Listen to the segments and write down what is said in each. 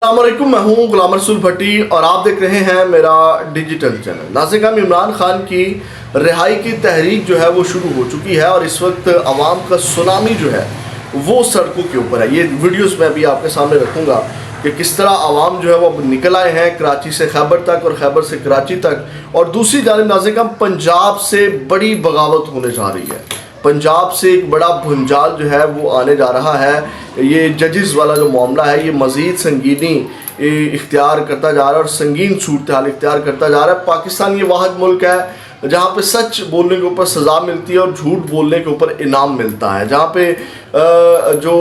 अस्सलामुअलैकुम, मैं हूं गुलाम रसूल भट्टी और आप देख रहे हैं मेरा डिजिटल चैनल। नाज़रीन, इमरान खान की रिहाई की तहरीक जो है वो शुरू हो चुकी है और इस वक्त आवाम का सुनामी जो है वो सड़कों के ऊपर है। ये वीडियोस मैं अभी आपके सामने रखूँगा कि किस तरह आवाम जो है वो अब निकल आए हैं कराची से खैबर तक और खैबर से कराची तक। और दूसरी जानिब नाज़रीन, पंजाब से बड़ी बगावत होने जा रही है। पंजाब से एक बड़ा भुंजाल जो है वो आने जा रहा है। ये जजेस वाला जो मामला है ये मज़ीद संगीनी इख्तियार करता जा रहा है और संगीन सूरत हाल इख्तियार करता जा रहा है। पाकिस्तान ये वाहिद मुल्क है जहाँ पे सच बोलने के ऊपर सज़ा मिलती है और झूठ बोलने के ऊपर इनाम मिलता है, जहाँ पे जो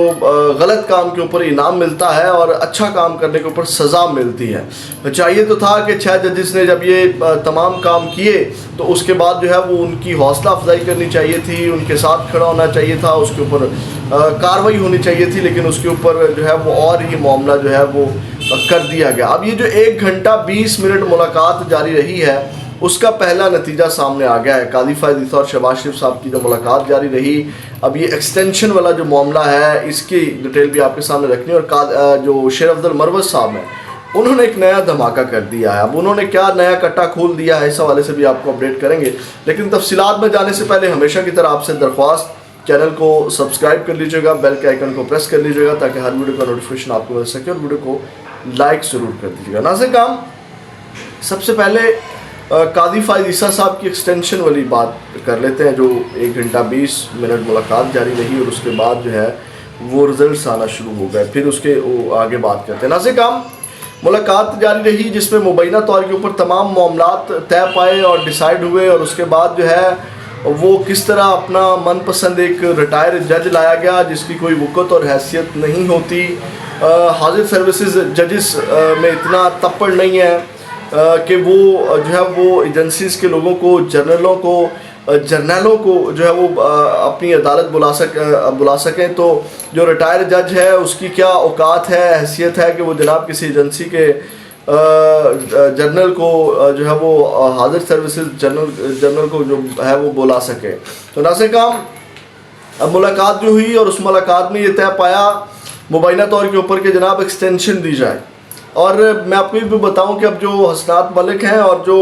गलत काम के ऊपर इनाम मिलता है और अच्छा काम करने के ऊपर सज़ा मिलती है। चाहिए तो था कि 6 जजेस ने जब ये तमाम काम किए तो उसके बाद जो है वो उनकी हौसला अफजाई करनी चाहिए थी, उनके साथ खड़ा होना चाहिए था, उसके ऊपर कार्रवाई होनी चाहिए थी, लेकिन उसके ऊपर जो है वो और ये मामला जो है वो कर दिया गया। अब ये जो 1 घंटा 20 मिनट मुलाकात जारी रही है उसका पहला नतीजा सामने आ गया है। कादी फ़ायज़ ईसा और शहबाज शरीफ साहब की जो मुलाकात जारी रही, अब ये एक्सटेंशन वाला जो मामला है इसकी डिटेल भी आपके सामने रखनी है। और जो शेर अफजल मरवत साहब हैं उन्होंने एक नया धमाका कर दिया है। अब उन्होंने क्या नया कट्टा खोल दिया है इस हवाले से भी आपको अपडेट करेंगे, लेकिन तफसीलात में जाने से पहले हमेशा की तरह आपसे दरख्वास्त, चैनल को सब्सक्राइब कर लीजिएगा, बेल के आइकन को प्रेस कर लीजिएगा ताकि हर वीडियो का नोटिफिकेशन आपको मिल सके और वीडियो को लाइक ज़रूर कर दीजिएगा। नाज़रीन, सबसे पहले कादी फ़ायज़ ईसा साहब की एक्सटेंशन वाली बात कर लेते हैं। जो 1 घंटा 20 मिनट मुलाकात जारी रही और उसके बाद जो है वो रिजल्ट्स आना शुरू हो गए, फिर उसके आगे बात करते हैं। नाज़रीन, मुलाकात जारी रही जिसमें मुबैना तौर के ऊपर तमाम मामलात तय पाए और डिसाइड हुए और उसके बाद जो है वो किस तरह अपना मनपसंद एक रिटायर जज लाया गया जिसकी कोई वक़्त और हैसियत नहीं होती। हाजिर सर्विसेज जजेस में इतना तप्पड़ नहीं है कि वो जो है वो एजेंसीज़ के लोगों को, जर्नलों को जो है वो अपनी अदालत बुला सकें। तो जो रिटायर जज है उसकी क्या औकात है, हैसियत है कि वो जनाब किसी एजेंसी के जर्नल को जो है वो हाजिर सर्विसेज जर्नल को जो है वो बुला सके। तो नाज़रीन, अब मुलाकात जो हुई और उस मुलाकात में ये तय पाया मुबैना तौर के ऊपर कि जनाब एक्सटेंशन दी जाए। और मैं आपको ये भी बताऊं कि अब जो हसनात मलिक हैं और जो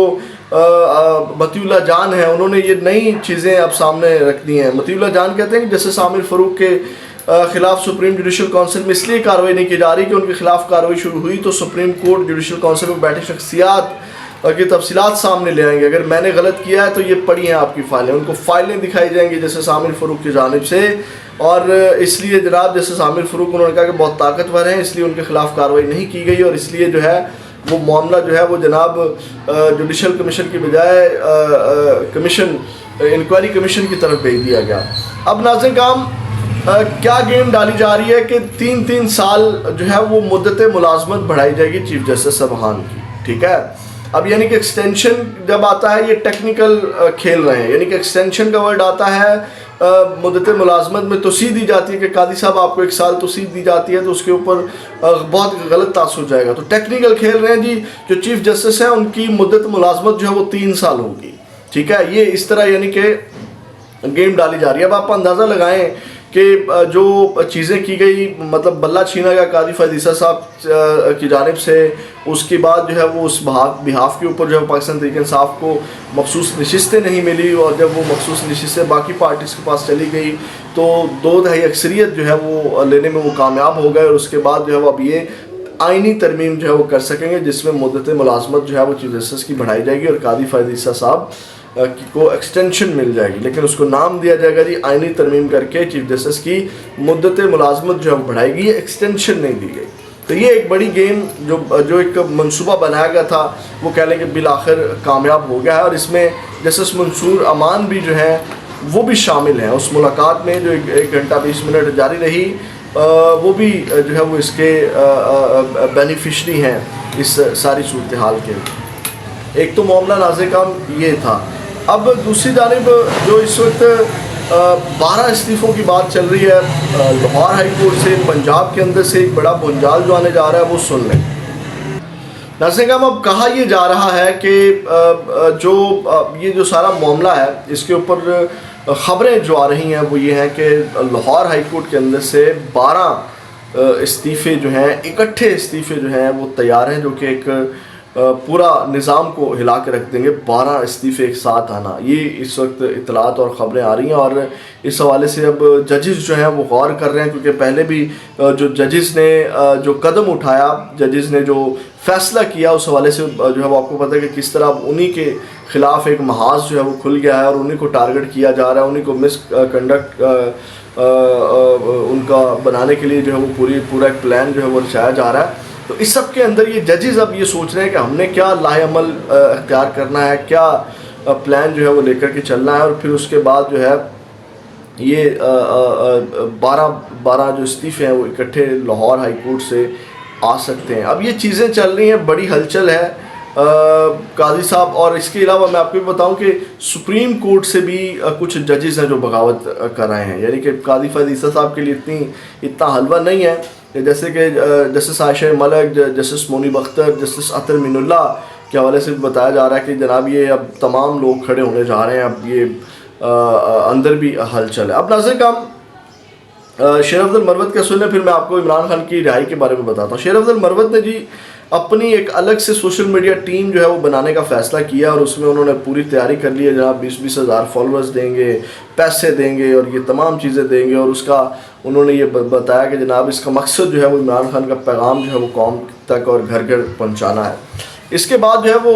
मतीउल्लाह जान हैं उन्होंने ये नई चीज़ें अब सामने रख दी हैं। मतीउल्लाह जान कहते हैं कि जस्टिस आमिर फ़ारूक के ख़िलाफ़ सुप्रीम जुडिशल काउंसिल में इसलिए कार्रवाई नहीं की जा रही कि उनके खिलाफ कार्रवाई शुरू हुई तो सुप्रीम कोर्ट जुडिशल काउंसिल में बैठे शख्सियात की तफसीलात सामने ले आएंगे। अगर मैंने गलत किया है तो ये पड़ी हैं आपकी फ़ाइलें, उनको फ़ाइलें दिखाई जाएंगी जस्टिस आमिर फ़ारूक की जानिब से। और इसलिए जनाब जस्टिस आमिर फ़ारूक उन्होंने कहा कि बहुत ताकतवर हैं, इसलिए उनके खिलाफ कार्रवाई नहीं की गई और इसलिए जो है वो मामला जो है वो जनाब जुडिशल कमीशन की बजाय इंक्वायरी कमीशन की तरफ भेज दिया गया। अब नाज़रीन, क्या गेम डाली जा रही है कि 3-3 साल जो है वो मुद्दत मुलाजमत बढ़ाई जाएगी चीफ जस्टिस साहबान की, ठीक है। अब यानी कि एक्सटेंशन जब आता है ये टेक्निकल खेल रहे हैं, यानी कि एक्सटेंशन का वर्ड आता है मुद्दत मुलाजमत में तोसी दी जाती है कि कादी साहब आपको 1 साल तोसी दी जाती है तो उसके ऊपर बहुत गलत तासुर हो जाएगा। तो टेक्निकल खेल रहे हैं जी, जो चीफ जस्टिस हैं उनकी मुद्दत मुलाजमत जो है वो 3 साल होगी, ठीक है। ये इस तरह यानी कि गेम डाली जा रही है। अब आप अंदाज़ा लगाएं कि जो चीज़ें की गई, मतलब बल्ला छीना गया कादी फ़ायज़ ईसा साहब की जानिब से, उसके बाद जो है वो उस बिहाफ के ऊपर जो है पाकिस्तान तहरीक इंसाफ को मखसूस नशिस्तें नहीं मिली और जब वो मखसूस नशिस्तें बाकी पार्टीज़ के पास चली गई तो 2 तिहाई अक्सरियत जो है वो लेने में वो कामयाब हो गए और उसके बाद जो है वो अब ये आइनी तरमीम जो है वो कर सकेंगे जिसमें मुद्दत मुलाजमत जो है वो चीफ जस्टिस की बढ़ाई जाएगी और कादी फ़ायज़ ईसा साहब को एक्सटेंशन मिल जाएगी, लेकिन उसको नाम दिया जाएगा जी आइनी तरमीम करके चीफ जस्टिस की मुद्दत मुलाजमत जो है वो बढ़ाएगी, एक्सटेंशन नहीं दी गई। तो ये एक बड़ी गेम जो एक मंसूबा बनाया गया था वो कह लें कि बिल आखिर कामयाब हो गया है और इसमें जस्टिस मंसूर अमान भी जो है वो भी शामिल हैं। उस मुलाकात में जो 1 घंटा 20 मिनट जारी रही वो भी जो है वो इसके बेनिफिशरी हैं इस सारी सूरत हाल के। एक तो मामला नाज़रीन ये था। अब दूसरी जानिब जो इस वक्त 12 इस्तीफ़ों की बात चल रही है लाहौर हाई कोर्ट से, पंजाब के अंदर से एक बड़ा भुंजाल जो आने जा रहा है वो सुन लें। नाज़रीन, अब कहा यह जा रहा है कि ये जो सारा मामला है इसके ऊपर ख़बरें जो आ रही हैं वो ये हैं कि लाहौर हाई कोर्ट के अंदर से 12 इस्तीफ़े जो हैं, इकट्ठे इस्तीफ़े जो हैं वो तैयार हैं, जो कि एक पूरा निज़ाम को हिला के रख देंगे। 12 इस्तीफ़े एक साथ आना, ये इस वक्त इतलात और ख़बरें आ रही हैं। और इस हवाले से अब जजेस जो हैं वो गौर कर रहे हैं, क्योंकि पहले भी जो जजेस ने जो कदम उठाया, जजेस ने जो फ़ैसला किया, उस हवाले से जो है वो आपको पता है कि किस तरह उन्हीं के ख़िलाफ़ एक महाज जो है वो खुल गया है और उन्हीं को टारगेट किया जा रहा है, उन्हीं को मिसकंडक्ट उनका बनाने के लिए जो है वो पूरा एक प्लान जो है वो रचाया जा रहा है। तो इस सब के अंदर ये जजेस अब ये सोच रहे हैं कि हमने क्या लाहेअमल अख्तियार करना है, क्या प्लान जो है वो लेकर के चलना है, और फिर उसके बाद जो है ये 12 जो इस्तीफ़े हैं वो इकट्ठे लाहौर हाई कोर्ट से आ सकते हैं। अब ये चीज़ें चल रही हैं, बड़ी हलचल है काजी साहब। और इसके अलावा मैं आपको बताऊं कि सुप्रीम कोर्ट से भी कुछ जजेस हैं जो बगावत कर रहे हैं, यानी कि काजी फैज़ ईसा साहब के लिए इतना हलवा नहीं है, जैसे कि justice Ayesha Malik, justice Moni Akhtar, justice Athar Minallah के हवाले से बताया जा रहा है कि जनाब ये अब तमाम लोग खड़े होने जा रहे हैं, अब ये अंदर भी हलचल है। अब नाज़रीन काम शेर अफजल मरवत का सुने, फिर मैं आपको इमरान खान की रिहाई के बारे में बताता हूँ। शेर अफजल मरवत ने जी अपनी एक अलग से सोशल मीडिया टीम जो है वो बनाने का फ़ैसला किया, और उसमें उन्होंने पूरी तैयारी कर ली है। जनाब 20-20 हज़ार फॉलोअर्स देंगे, पैसे देंगे और ये तमाम चीज़ें देंगे, और उसका उन्होंने ये बताया कि जनाब इसका मकसद जो है वो इमरान खान का पैगाम जो है वो कौम तक और घर घर पहुँचाना है। इसके बाद जो है वो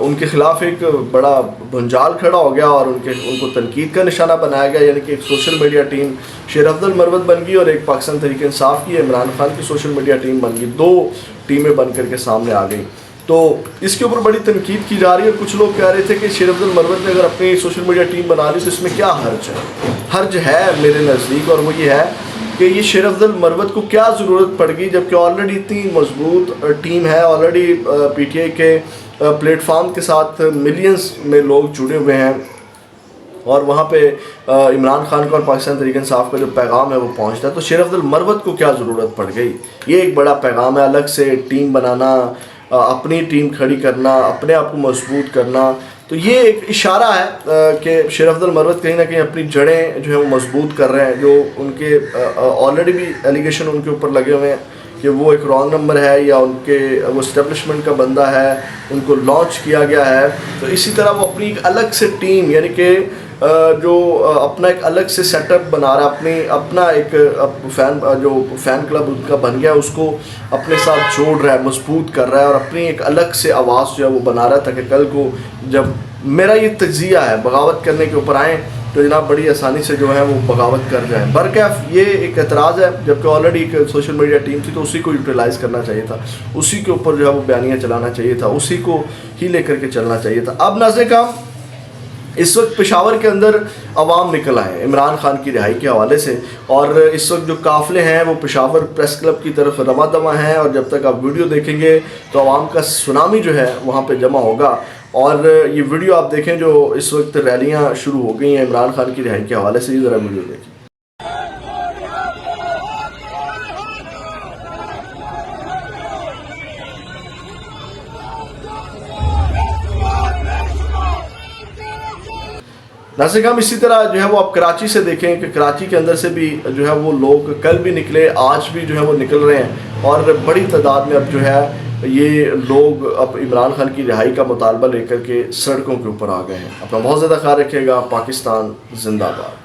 उनके ख़िलाफ़ एक बड़ा भंजाल खड़ा हो गया और उनको तनकीद का निशाना बनाया गया, यानी कि एक सोशल मीडिया टीम शेर अफजल मरवत बन गई और एक पाकिस्तान तहरीक इंसाफ की इमरान खान की सोशल मीडिया टीम बन गई। 2 टीमें बन करके सामने आ गई। तो इसके ऊपर बड़ी तनकीद की जा रही है। कुछ लोग कह रहे थे कि शेर अफजल मरवत ने अगर अपनी सोशल मीडिया टीम बना ली तो इसमें क्या हर्ज है मेरे नज़दीक, और वो ये है कि ये शेर अफजल मरवत को क्या ज़रूरत पड़ गई, जबकि ऑलरेडी इतनी मजबूत टीम है, ऑलरेडी PTI के प्लेटफॉर्म के साथ मिलियंस में लोग जुड़े हुए हैं, और वहाँ पे इमरान खान का और पाकिस्तान तहरीक इंसाफ का जो पैगाम है वो पहुँचता है। तो शेर अफजल मरवत को क्या ज़रूरत पड़ गई? ये एक बड़ा पैगाम है, अलग से टीम बनाना, अपनी टीम खड़ी करना, अपने आप को मजबूत करना। तो ये एक इशारा है कि शेर अफजल मरवत कहीं ना कहीं अपनी जड़ें जो है वो मजबूत कर रहे हैं। जो उनके ऑलरेडी भी एलिगेशन उनके ऊपर लगे हुए हैं कि वो एक रॉन्ग नंबर है, या उनके वो इस्टेब्लिशमेंट का बंदा है, उनको लॉन्च किया गया है। तो इसी तरह वो अपनी एक अलग से टीम, यानी कि जो अपना एक अलग से सेटअप बना रहा है, अपना एक जो फ़ैन क्लब उनका बन गया उसको अपने साथ जोड़ रहा है, मजबूत कर रहा है, और अपनी एक अलग से आवाज़ जो है वो बना रहा है, ताकि कल को जब मेरा ये तज्जिया है बगावत करने के ऊपर आएँ तो जनाब बड़ी आसानी से जो है वो बगावत कर जाएँ। बरकैफ ये एक एतराज़ है, जबकि ऑलरेडी एक सोशल मीडिया टीम थी तो उसी को यूटिलाइज़ करना चाहिए था, उसी के ऊपर जो है वो बयानियाँ चलाना चाहिए था, उसी को ही लेकर के चलना चाहिए था। अब नाज़रीन काम इस वक्त पेशावर के अंदर अवाम निकल आए इमरान खान की रिहाई के हवाले से, और इस वक्त जो काफ़िले हैं वो पेशावर प्रेस क्लब की तरफ रवा दवा हैं, और जब तक आप वीडियो देखेंगे तो अवाम का सुनामी जो है वहाँ पे जमा होगा। और ये वीडियो आप देखें जो इस वक्त रैलियाँ शुरू हो गई हैं इमरान खान की रिहाई के हवाले से, ये ज़रा वीडियो देखें। नाज़रीन हम इसी तरह जो है वो आप कराची से देखें कि कराची के अंदर से भी जो है वो लोग कल भी निकले, आज भी जो है वो निकल रहे हैं, और बड़ी तादाद में अब जो है ये लोग अब इमरान खान की रिहाई का मुतालबा लेकर के सड़कों के ऊपर आ गए हैं। अपना बहुत ज़्यादा ख्याल रखिएगा। पाकिस्तान जिंदाबाद।